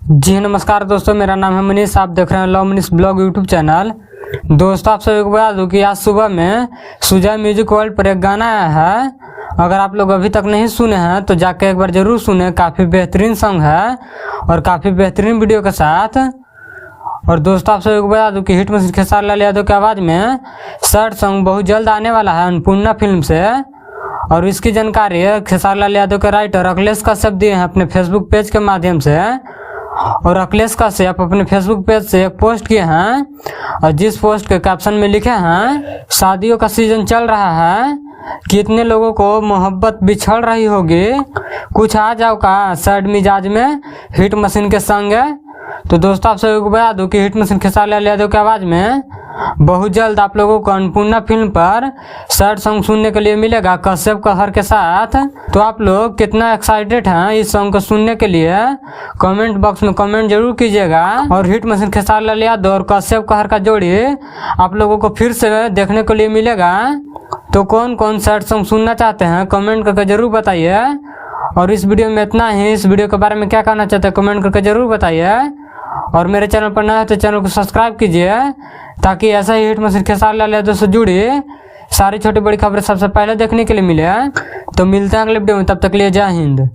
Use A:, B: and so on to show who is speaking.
A: जी नमस्कार दोस्तों, मेरा नाम है मनीष। आप देख रहे हैं love Manish blog YouTube channel. दोस्तों, आप सभी को बता दूं कि आज सुबह में सुजय म्यूजिक वर्ल्ड पर एक गाना आया है। अगर आप लोग अभी तक नहीं सुने हैं तो जाके एक बार जरूर सुने। काफ़ी बेहतरीन सॉन्ग है और काफ़ी बेहतरीन वीडियो के साथ। और दोस्तों, आप सभी को बता दूं कि हिट मशीन खेसारी लाल यादव की आवाज़ में शर्ट सॉन्ग बहुत जल्द आने वाला है अन्नपूर्णा फिल्म से। और इसकी जानकारी खेसारी लाल यादव के राइटर अखिलेश कश्यप दिए हैं अपने फेसबुक पेज के माध्यम से। और अखिलेश कश्यप अपने फेसबुक पेज से एक पोस्ट किए हैं और जिस पोस्ट के कैप्शन में लिखे हैं, शादियों का सीजन चल रहा है, कितने लोगों को मोहब्बत बिछड़ रही होगी, कुछ आ जाओ का सैड मिजाज में हिट मशीन के संग। तो दोस्तों, आप सभी को बता दूं कि हिट मशीन खेसारी लाल यादव की आवाज़ में बहुत जल्द आप लोगों को अन्नपूर्णा फिल्म पर सैड सॉन्ग सुनने के लिए मिलेगा कश्यप कहर के साथ। तो आप लोग कितना एक्साइटेड हैं इस सॉन्ग को सुनने के लिए, कमेंट बॉक्स में कमेंट जरूर कीजिएगा। और हिट मशीन खेसारी लाल यादव और कश्यप कहर का जोड़ी आप लोगों को फिर से देखने के लिए मिलेगा। तो कौन कौन सैड सॉन्ग सुनना चाहते हैं कमेंट करके जरूर बताइए। और इस वीडियो में इतना ही। इस वीडियो के बारे में क्या कहना चाहते हैं कमेंट करके जरूर बताइए। और मेरे चैनल पर नया है तो चैनल को सब्सक्राइब कीजिए ताकि ऐसा ही हिट मशीन खेसारी लाल यादव से जुड़ी सारी छोटी बड़ी खबरें सबसे पहले देखने के लिए मिले। तो मिलते हैं अगले वीडियो में, तब तक के लिए जय हिंद।